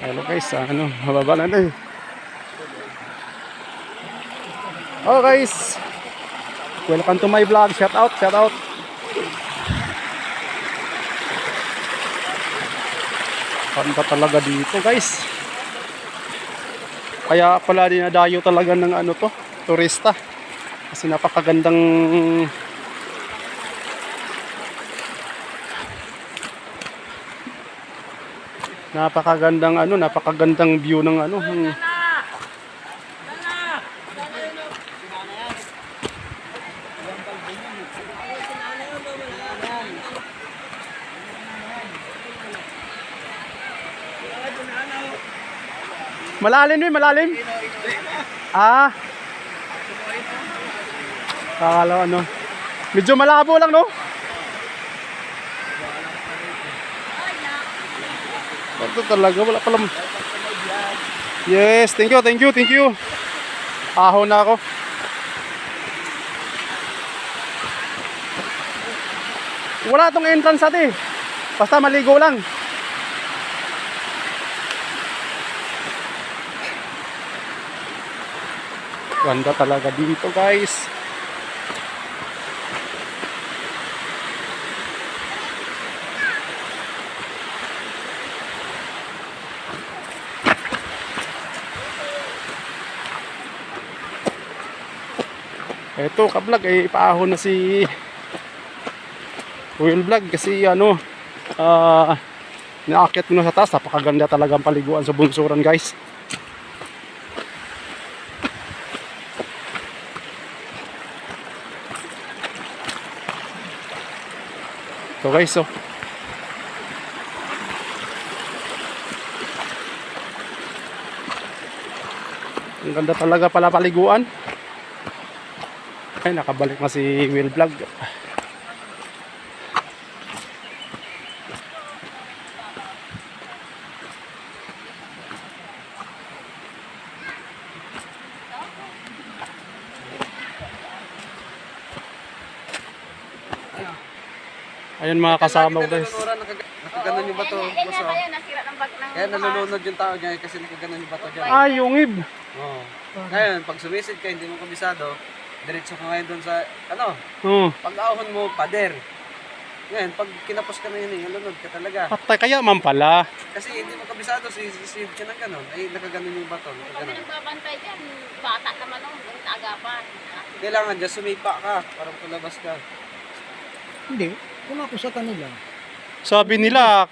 Hello guys, mababa natin. Oh guys, welcome to my vlog. Shout out, shout out. Ganda talaga dito guys. Kaya pala dinadayo talaga ng to, turista. Kasi napakagandang napakagandang view ng Malalim malalim. Kakala medyo malabo lang no. Ito talaga, wala palang. Yes, thank you. Ahon na ako. Wala tong entrance ate. Basta maligo lang. Ganda talaga dito guys. Eto ka-vlog ay paahon na si Will Vlog kasi naakyat ko na sa taas. Napakaganda talagang paliguan sa bunsuran guys. So guys, ang ganda talaga pala paliguan. Ay, nakabalik na si Will Vlog. Ayun mga kasama ko guys. Nakaganon yung bato. Kaya nalulunod yung tao niya kasi nakaganon yung bato dyan. Yung ib. Oo. Ngayon, pag sumisid ka, hindi mo kabisado, diretso ka ngayon doon sa, pag ahon mo, pader. Ngayon, pag kinapos ka na yun, nalunod ka talaga. Patay kaya man pala. Kasi hindi mo kabisado, sisid ka ng ganon. Ay, nakaganon yung bato. Kung nagbabantay dyan, bata naman ganun agapan. Kailangan dyan, sumipa ka, parang palabas ka. Hindi, kung ako sa kanila. Sabi nila,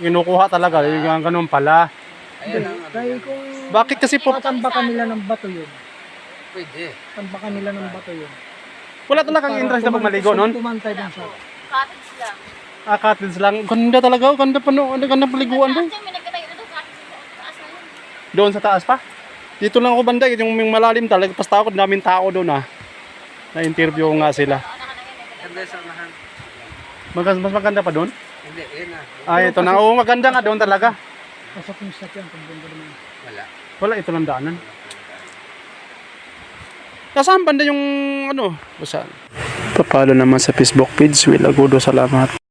kinukuha talaga. Yung ganun pala. Ayan ang Kaya kung Bakit kasi po tambakan nila ng bato yun. pwede. Tambakan nila ng bato yun. wala talagang interest na pagmaligo nun? Tumantay lang sa... Cottage lang. Cottage lang. Ganda talaga. Ganda pa no. Ganda paliguan doon. May nagkatayo na doon, cottage sa taas na yun. Doon sa taas pa. Dito lang ako banda. Yung malalim talaga. Basta ako, daming tao doon Na-interview nga sila. Ganda sa unahan. Mas maganda pa doon? Hindi, yun na. Ito na. Oo, maganda nga doon talaga. Pasok yung sakyan kung ganda naman. Wala. Wala, ito lang daanan. Nasaan banda yung Basta. Papalo naman sa Facebook page. Will Agudo, salamat.